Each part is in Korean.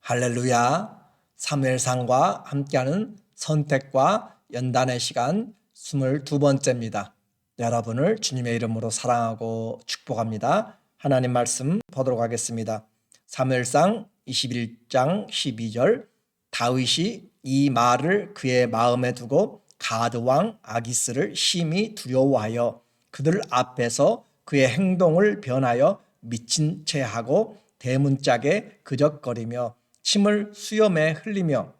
할렐루야. 사무엘상과 함께하는 선택과 연단의 시간 22번째입니다. 여러분을 주님의 이름으로 사랑하고 축복합니다. 하나님 말씀 보도록 하겠습니다. 사무엘상 21장 12절 다윗이 이 말을 그의 마음에 두고 가드 왕 아기스를 심히 두려워하여 그들 앞에서 그의 행동을 변하여 미친 채 하고 대문짝에 그적거리며 침을 수염에 흘리며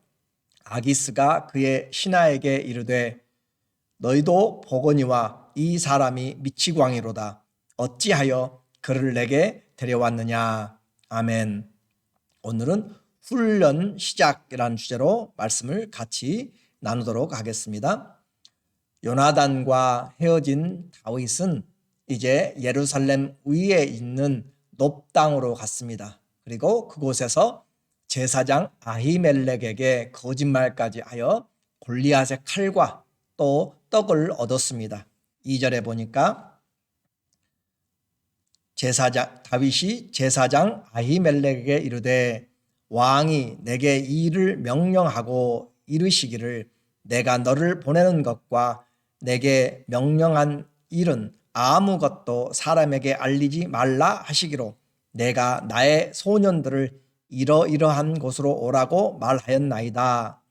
아기스가 그의 신하에게 이르되 너희도 보거니와 이 사람이 미치광이로다. 어찌하여 그를 내게 데려왔느냐. 아멘. 오늘은 훈련 시작이라는 주제로 말씀을 같이 나누도록 하겠습니다. 요나단과 헤어진 다윗은 이제 예루살렘 위에 있는 높당으로 갔습니다. 그리고 그곳에서 제사장 아히멜렉에게 거짓말까지 하여 골리앗의 칼과 또 떡을 얻었습니다. 2절에 보니까 다윗이 제사장 아히멜렉에게 이르되 왕이 내게 이 일을 명령하고 이르시기를 내가 너를 보내는 것과 내게 명령한 일은 아무것도 사람에게 알리지 말라 하시기로 내가 나의 소년들을 이러이러한 곳으로 오라고 말하였나이다.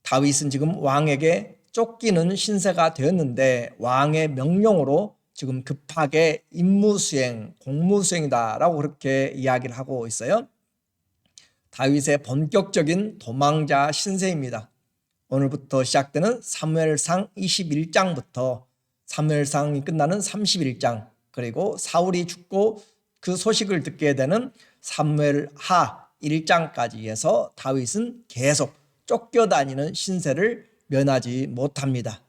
다윗은 지금 왕에게 쫓기는 신세가 되었는데 왕의 명령으로 지금 급하게 임무수행, 공무수행이다라고 그렇게 이야기를 하고 있어요. 다윗의 본격적인 도망자 신세입니다. 오늘부터 시작되는 사무엘상 21장부터 사무엘상이 끝나는 31장, 그리고 사울이 죽고 그 소식을 듣게 되는 사무엘하 1장까지 해서 다윗은 계속 쫓겨다니는 신세를 면하지 못합니다.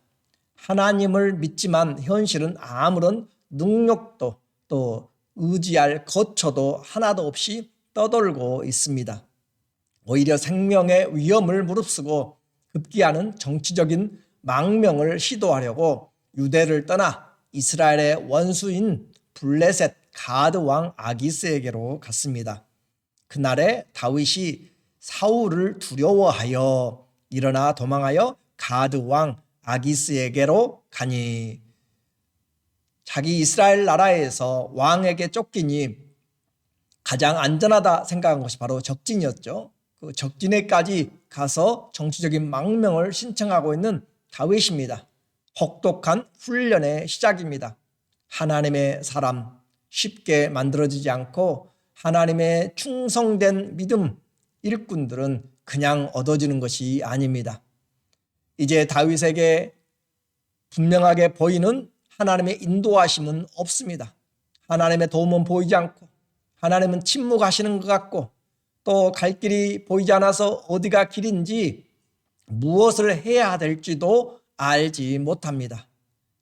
하나님을 믿지만 현실은 아무런 능력도 또 의지할 거처도 하나도 없이 떠돌고 있습니다. 오히려 생명의 위험을 무릅쓰고 급기야는 정치적인 망명을 시도하려고 유대를 떠나 이스라엘의 원수인 블레셋 가드 왕 아기스에게로 갔습니다. 그날에 다윗이 사울을 두려워하여 일어나 도망하여 가드 왕 아기스에게로 가니, 자기 이스라엘 나라에서 왕에게 쫓기니 가장 안전하다 생각한 것이 바로 적진이었죠. 그 적진에까지 가서 정치적인 망명을 신청하고 있는 다윗입니다. 혹독한 훈련의 시작입니다. 하나님의 사람, 쉽게 만들어지지 않고 하나님의 충성된 믿음 일꾼들은 그냥 얻어지는 것이 아닙니다. 이제 다윗에게 분명하게 보이는 하나님의 인도하심은 없습니다. 하나님의 도움은 보이지 않고 하나님은 침묵하시는 것 같고 또 갈 길이 보이지 않아서 어디가 길인지 무엇을 해야 될지도 알지 못합니다.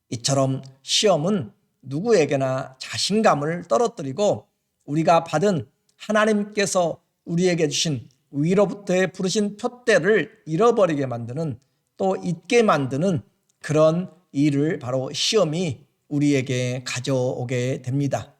이처럼 시험은 누구에게나 자신감을 떨어뜨리고 우리가 받은 하나님께서 우리에게 주신 위로부터의 부르신 표대를 잃어버리게 만드는, 또 잊게 만드는 그런 일을 바로 시험이 우리에게 가져오게 됩니다.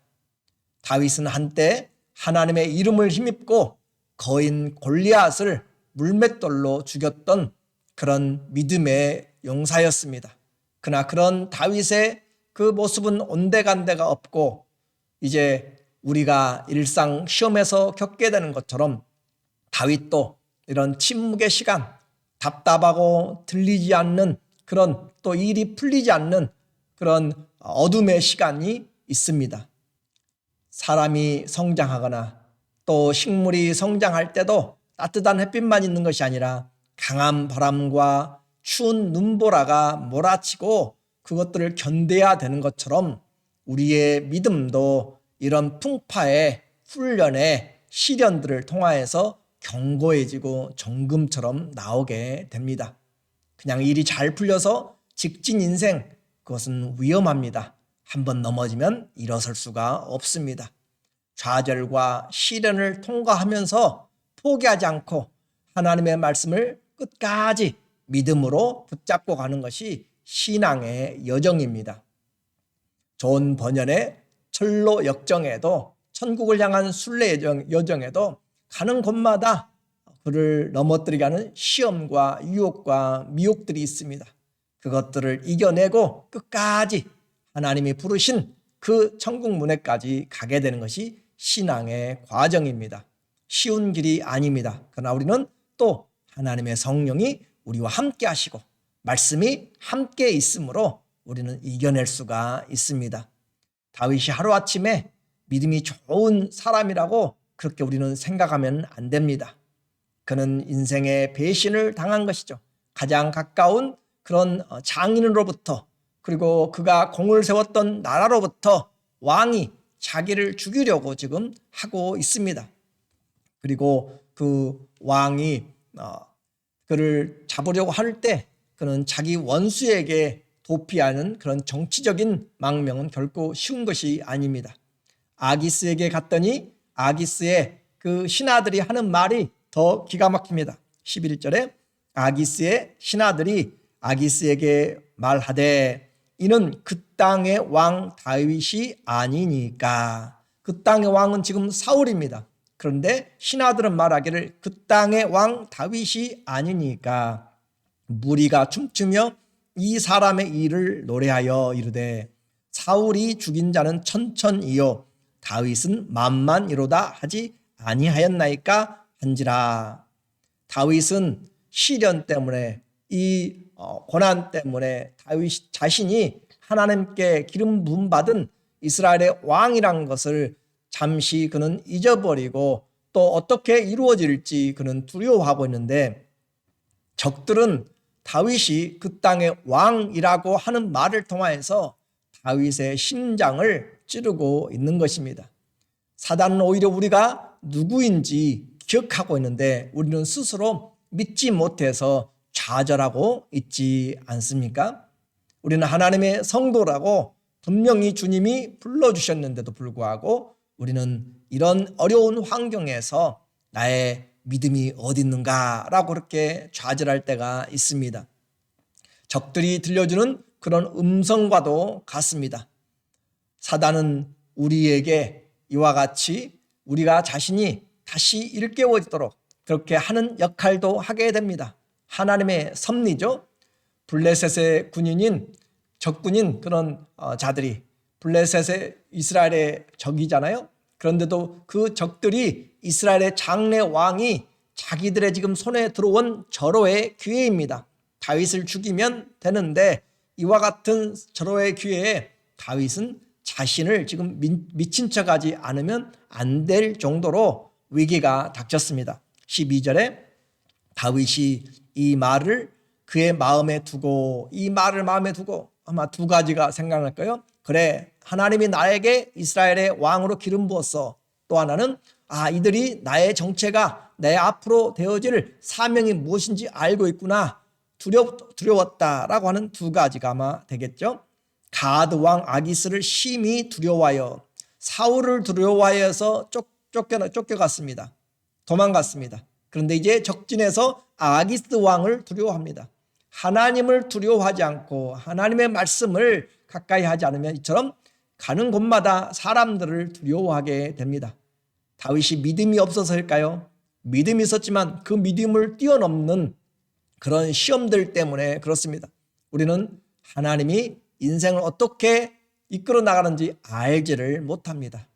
다윗은 한때 하나님의 이름을 힘입고 거인 골리앗을 물맷돌로 죽였던 그런 믿음의 용사였습니다. 그러나 그런 다윗의 그 모습은 온데간데가 없고 이제 우리가 일상 시험에서 겪게 되는 것처럼 다윗도 이런 침묵의 시간, 답답하고 들리지 않는 그런, 또 일이 풀리지 않는 그런 어둠의 시간이 있습니다. 사람이 성장하거나 또 식물이 성장할 때도 따뜻한 햇빛만 있는 것이 아니라 강한 바람과 추운 눈보라가 몰아치고 그것들을 견뎌야 되는 것처럼 우리의 믿음도 이런 풍파의 훈련의 시련들을 통하여서 견고해지고 정금처럼 나오게 됩니다. 그냥 일이 잘 풀려서 직진 인생, 그것은 위험합니다. 한번 넘어지면 일어설 수가 없습니다. 좌절과 시련을 통과하면서 포기하지 않고 하나님의 말씀을 끝까지 믿음으로 붙잡고 가는 것이 신앙의 여정입니다. 존 번연의 철로 역정에도, 천국을 향한 순례 여정에도 가는 곳마다 그를 넘어뜨리게 하는 시험과 유혹과 미혹들이 있습니다. 그것들을 이겨내고 끝까지 하나님이 부르신 그 천국 문에까지 가게 되는 것이 신앙의 과정입니다. 쉬운 길이 아닙니다. 그러나 우리는 또 하나님의 성령이 우리와 함께 하시고 말씀이 함께 있으므로 우리는 이겨낼 수가 있습니다. 다윗이 하루아침에 믿음이 좋은 사람이라고 그렇게 우리는 생각하면 안 됩니다. 그는 인생의 배신을 당한 것이죠. 가장 가까운 그런 장인으로부터, 그리고 그가 공을 세웠던 나라로부터 왕이 자기를 죽이려고 지금 하고 있습니다. 그리고 그 왕이 그를 잡으려고 할 때 그는 자기 원수에게 도피하는 그런 정치적인 망명은 결코 쉬운 것이 아닙니다. 아기스에게 갔더니 아기스의 그 신하들이 하는 말이 더 기가 막힙니다. 11절에 아기스의 신하들이 아기스에게 말하되 이는 그 땅의 왕 다윗이 아니니까. 그 땅의 왕은 지금 사울입니다. 그런데 신하들은 말하기를 그 땅의 왕 다윗이 아니니까 무리가 춤추며 이 사람의 일을 노래하여 이르되 사울이 죽인 자는 천천이요 다윗은 만만이로다 하지 아니하였나이까 한지라. 다윗은 시련 때문에 이 고난 때문에 다윗 자신이 하나님께 기름 부음 받은 이스라엘의 왕이란 것을 잠시 그는 잊어버리고 또 어떻게 이루어질지 그는 두려워하고 있는데 적들은 다윗이 그 땅의 왕이라고 하는 말을 통하여서 다윗의 심장을 찌르고 있는 것입니다. 사단은 오히려 우리가 누구인지 기억하고 있는데 우리는 스스로 믿지 못해서 좌절하고 있지 않습니까? 우리는 하나님의 성도라고 분명히 주님이 불러주셨는데도 불구하고 우리는 이런 어려운 환경에서 나의 믿음이 어디 있는가라고 그렇게 좌절할 때가 있습니다. 적들이 들려주는 그런 음성과도 같습니다. 사단은 우리에게 이와 같이 우리가 자신이 다시 일깨워지도록 그렇게 하는 역할도 하게 됩니다. 하나님의 섭리죠. 블레셋의 군인인 적군인 그런 자들이 블레셋의 이스라엘의 적이잖아요. 그런데도 그 적들이 이스라엘의 장래 왕이 자기들의 지금 손에 들어온 절호의 기회입니다. 다윗을 죽이면 되는데 이와 같은 절호의 기회에 다윗은 자신을 지금 미친 척하지 않으면 안 될 정도로 위기가 닥쳤습니다. 12절에 다윗이 이 말을 그의 마음에 두고 이 말을 마음에 두고 아마 두 가지가 생각날까요? 그래 하나님이 나에게 이스라엘의 왕으로 기름 부었어. 또 하나는 이들이 나의 정체가 내 앞으로 되어질 사명이 무엇인지 알고 있구나. 두려웠다라고 하는 두 가지가 아마 되겠죠. 가드 왕 아기스를 심히 두려워하여 사울을 두려워하여서 쫓겨갔습니다. 도망갔습니다. 그런데 이제 적진에서 아기스 왕을 두려워합니다. 하나님을 두려워하지 않고 하나님의 말씀을 가까이 하지 않으면 이처럼 가는 곳마다 사람들을 두려워하게 됩니다. 다윗이 믿음이 없어서일까요? 믿음이 있었지만 그 믿음을 뛰어넘는 그런 시험들 때문에 그렇습니다. 우리는 하나님이 인생을 어떻게 이끌어 나가는지 알지를 못합니다.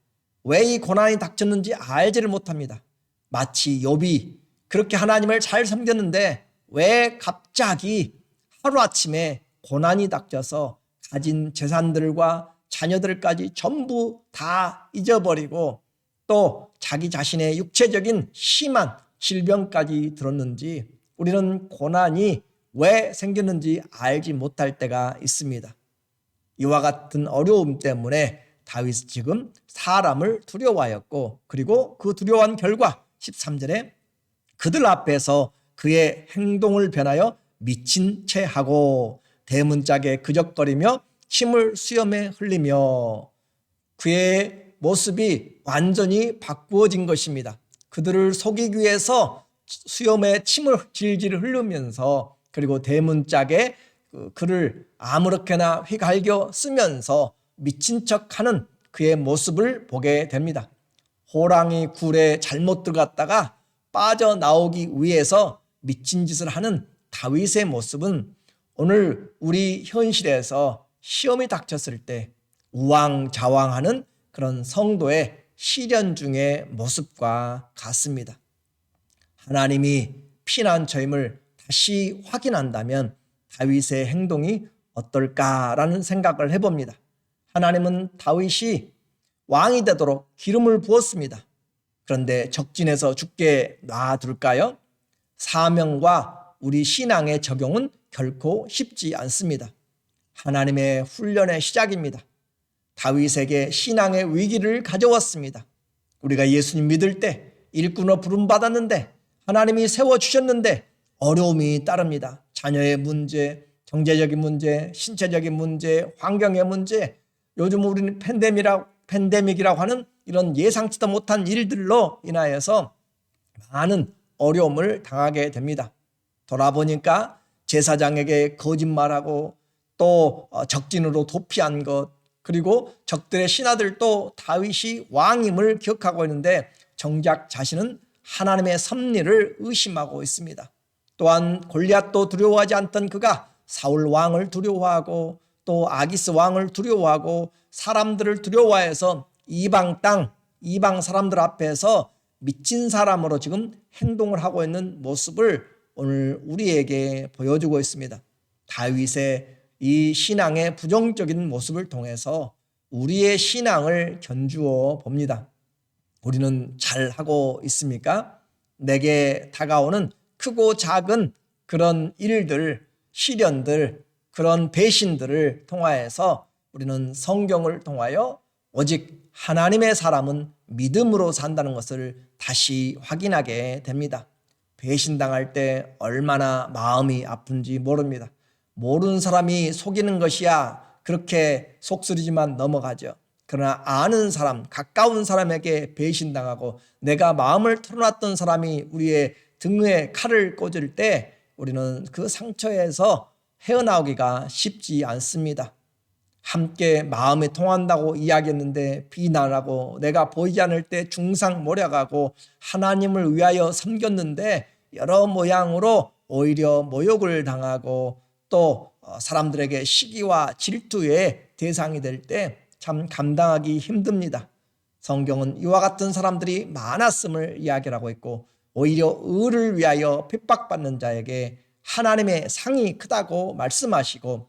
왜 이 고난이 닥쳤는지 알지를 못합니다. 마치 욥이 그렇게 하나님을 잘 섬겼는데 왜 갑자기 하루아침에 고난이 닥쳐서 가진 재산들과 자녀들까지 전부 다 잊어버리고 또 자기 자신의 육체적인 심한 질병까지 들었는지 우리는 고난이 왜 생겼는지 알지 못할 때가 있습니다. 이와 같은 어려움 때문에 다윗은 지금 사람을 두려워하였고 그리고 그 두려워한 결과 13절에 그들 앞에서 그의 행동을 변하여 미친 채 하고 대문짝에 그적거리며 침을 수염에 흘리며 그의 모습이 완전히 바꾸어진 것입니다. 그들을 속이기 위해서 수염에 침을 질질 흘리면서 그리고 대문짝에 그를 아무렇게나 휘갈겨 쓰면서 미친 척하는 그의 모습을 보게 됩니다. 호랑이 굴에 잘못 들어갔다가 빠져나오기 위해서 미친 짓을 하는 다윗의 모습은 오늘 우리 현실에서 시험이 닥쳤을 때 우왕좌왕하는 그런 성도의 시련 중의 모습과 같습니다. 하나님이 피난처임을 다시 확인한다면 다윗의 행동이 어떨까라는 생각을 해봅니다. 하나님은 다윗이 왕이 되도록 기름을 부었습니다. 그런데 적진에서 죽게 놔둘까요? 사명과 우리 신앙의 적용은 결코 쉽지 않습니다. 하나님의 훈련의 시작입니다. 다윗에게 신앙의 위기를 가져왔습니다. 우리가 예수님 믿을 때 일꾼으로 부름받았는데 하나님이 세워주셨는데 어려움이 따릅니다. 자녀의 문제, 경제적인 문제, 신체적인 문제, 환경의 문제, 요즘 우리는 팬데믹이라고 하는 이런 예상치도 못한 일들로 인하여서 많은 어려움을 당하게 됩니다. 돌아보니까 제사장에게 거짓말하고 또 적진으로 도피한 것, 그리고 적들의 신하들도 다윗이 왕임을 기억하고 있는데 정작 자신은 하나님의 섭리를 의심하고 있습니다. 또한 골리앗도 두려워하지 않던 그가 사울 왕을 두려워하고 또 아기스 왕을 두려워하고 사람들을 두려워해서 이방 땅, 이방 사람들 앞에서 미친 사람으로 지금 행동을 하고 있는 모습을 오늘 우리에게 보여주고 있습니다. 다윗의 이 신앙의 부정적인 모습을 통해서 우리의 신앙을 견주어 봅니다. 우리는 잘하고 있습니까? 내게 다가오는 크고 작은 그런 일들, 시련들, 그런 배신들을 통하여서 우리는 성경을 통하여 오직 하나님의 사람은 믿음으로 산다는 것을 다시 확인하게 됩니다. 배신당할 때 얼마나 마음이 아픈지 모릅니다. 모르는 사람이 속이는 것이야 그렇게 속쓰리지만 넘어가죠. 그러나 아는 사람, 가까운 사람에게 배신당하고 내가 마음을 털어놨던 사람이 우리의 등에 칼을 꽂을 때 우리는 그 상처에서 헤어나오기가 쉽지 않습니다. 함께 마음이 통한다고 이야기했는데 비난하고 내가 보이지 않을 때 중상모략하고 하나님을 위하여 섬겼는데 여러 모양으로 오히려 모욕을 당하고 또 사람들에게 시기와 질투의 대상이 될 때 참 감당하기 힘듭니다. 성경은 이와 같은 사람들이 많았음을 이야기하고 있고 오히려 의를 위하여 핍박받는 자에게 하나님의 상이 크다고 말씀하시고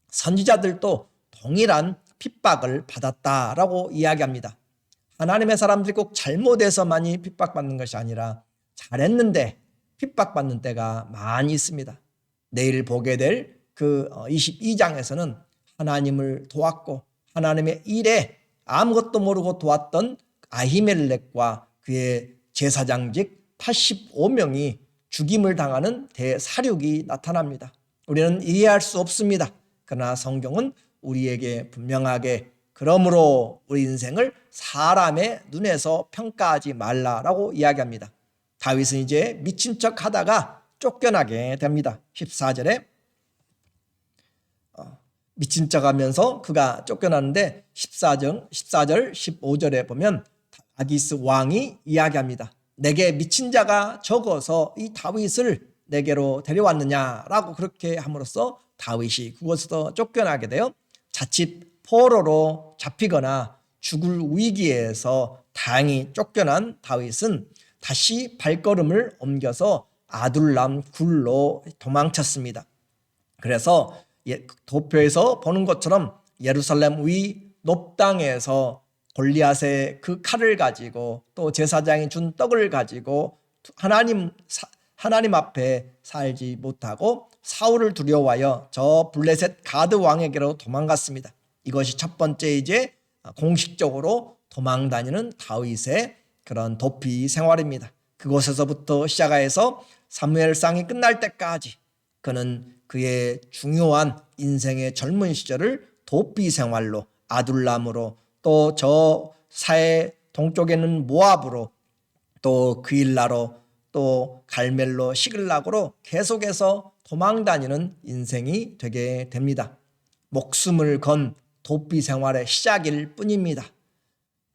선지자들도 동일한 핍박을 받았다라고 이야기합니다. 하나님의 사람들이 꼭 잘못해서만이 핍박받는 것이 아니라 잘했는데 핍박받는 때가 많이 있습니다. 내일 보게 될 그 22장에서는 하나님을 도왔고 하나님의 일에 아무것도 모르고 도왔던 아히멜렉과 그의 제사장직 85명이 죽임을 당하는 대사륙이 나타납니다. 우리는 이해할 수 없습니다. 그러나 성경은 우리에게 분명하게 그러므로 우리 인생을 사람의 눈에서 평가하지 말라라고 이야기합니다. 다윗은 이제 미친 척 하다가 쫓겨나게 됩니다. 14절에 미친 척 하면서 그가 쫓겨나는데 14절 15절에 보면 아기스 왕이 이야기합니다. 내게 미친 자가 적어서 이 다윗을 내게로 데려왔느냐라고 그렇게 함으로써 다윗이 그곳에서 쫓겨나게 되어 자칫 포로로 잡히거나 죽을 위기에서 다행히 쫓겨난 다윗은 다시 발걸음을 옮겨서 아둘람 굴로 도망쳤습니다. 그래서 도표에서 보는 것처럼 예루살렘 위 높당에서 골리앗의 그 칼을 가지고 또 제사장이 준 떡을 가지고 하나님 앞에 살지 못하고 사울을 두려워하여 저 블레셋 가드 왕에게로 도망갔습니다. 이것이 첫 번째 이제 공식적으로 도망다니는 다윗의 그런 도피 생활입니다. 그곳에서부터 시작해서 사무엘상이 끝날 때까지 그는 그의 중요한 인생의 젊은 시절을 도피 생활로 아둘람으로 또 저 사해 동쪽에는 모압으로 또 그일라로 또 갈멜로 시글락으로 계속해서 도망다니는 인생이 되게 됩니다. 목숨을 건 도피 생활의 시작일 뿐입니다.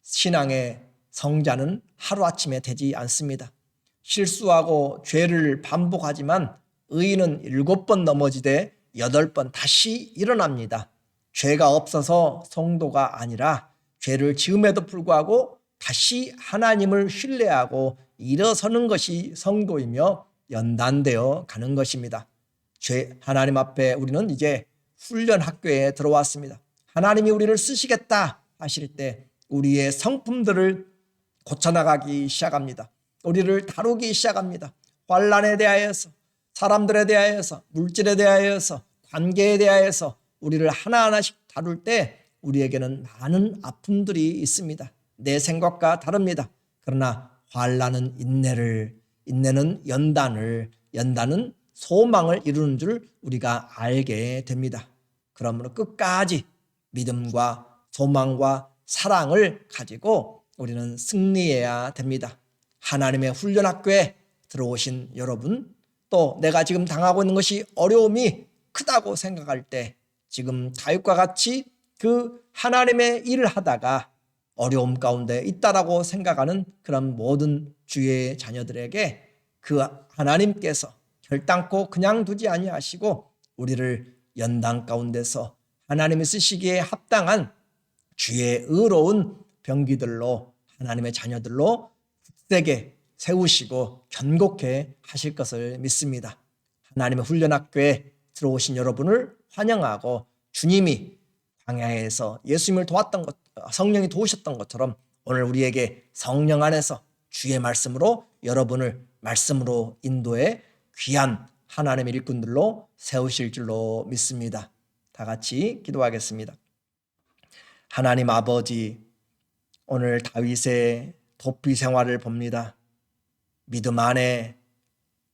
신앙의 성자는 하루아침에 되지 않습니다. 실수하고 죄를 반복하지만 의인은 7번 넘어지되 8번 다시 일어납니다. 죄가 없어서 성도가 아니라 죄를 지음에도 불구하고 다시 하나님을 신뢰하고 일어서는 것이 성도이며 연단되어 가는 것입니다. 하나님 앞에 우리는 이제 훈련 학교에 들어왔습니다. 하나님이 우리를 쓰시겠다 하실 때 우리의 성품들을 고쳐나가기 시작합니다. 우리를 다루기 시작합니다. 환난에 대하여서, 사람들에 대하여서, 물질에 대하여서, 관계에 대하여서 우리를 하나하나씩 다룰 때 우리에게는 많은 아픔들이 있습니다. 내 생각과 다릅니다. 그러나 환난은 인내는 연단은 소망을 이루는 줄 우리가 알게 됩니다. 그러므로 끝까지 믿음과 소망과 사랑을 가지고 우리는 승리해야 됩니다. 하나님의 훈련학교에 들어오신 여러분, 또 내가 지금 당하고 있는 것이 어려움이 크다고 생각할 때 지금 다윗과 같이 그 하나님의 일을 하다가 어려움 가운데 있다라고 생각하는 그런 모든 주의 자녀들에게 그 하나님께서 결단코 그냥 두지 아니하시고 우리를 연단 가운데서 하나님이 쓰시기에 합당한 주의 의로운 병기들로 하나님의 자녀들로 굳세게 세우시고 견고케 하실 것을 믿습니다. 하나님의 훈련학교에 들어오신 여러분을 환영하고 주님이 광야에서 예수님을 도왔던 것, 성령이 도우셨던 것처럼 오늘 우리에게 성령 안에서 주의 말씀으로 여러분을 말씀으로 인도해 귀한 하나님의 일꾼들로 세우실 줄로 믿습니다. 다 같이 기도하겠습니다. 하나님 아버지, 오늘 다윗의 도피 생활을 봅니다. 믿음 안에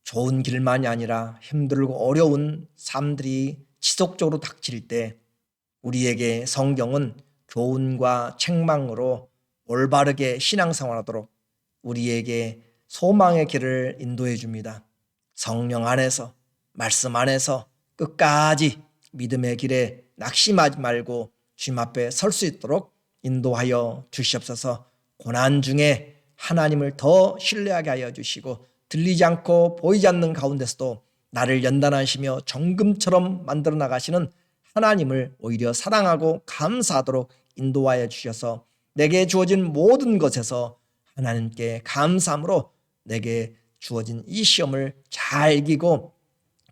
좋은 길만이 아니라 힘들고 어려운 삶들이 지속적으로 닥칠 때 우리에게 성경은 교훈과 책망으로 올바르게 신앙생활하도록 우리에게 소망의 길을 인도해 줍니다. 성령 안에서, 말씀 안에서 끝까지 믿음의 길에 낙심하지 말고 주님 앞에 설 수 있도록 인도하여 주시옵소서. 고난 중에 하나님을 더 신뢰하게 하여 주시고 들리지 않고 보이지 않는 가운데서도 나를 연단하시며 정금처럼 만들어 나가시는 하나님을 오히려 사랑하고 감사하도록 인도하여 주셔서 내게 주어진 모든 것에서 하나님께 감사함으로 내게 주어진 이 시험을 잘 이기고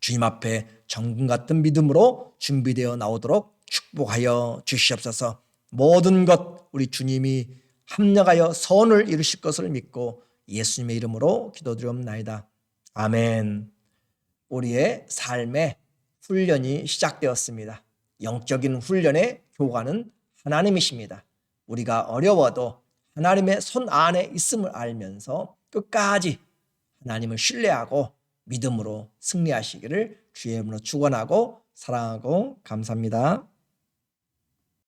주님 앞에 정금 같은 믿음으로 준비되어 나오도록 축복하여 주시옵소서. 모든 것 우리 주님이 합력하여 선을 이루실 것을 믿고 예수님의 이름으로 기도드리옵나이다. 아멘. 우리의 삶의 훈련이 시작되었습니다. 영적인 훈련의 교관은 하나님이십니다. 우리가 어려워도 하나님의 손 안에 있음을 알면서 끝까지 하나님을 신뢰하고 믿음으로 승리하시기를 주의 이름으로 축원하고 사랑하고 감사합니다.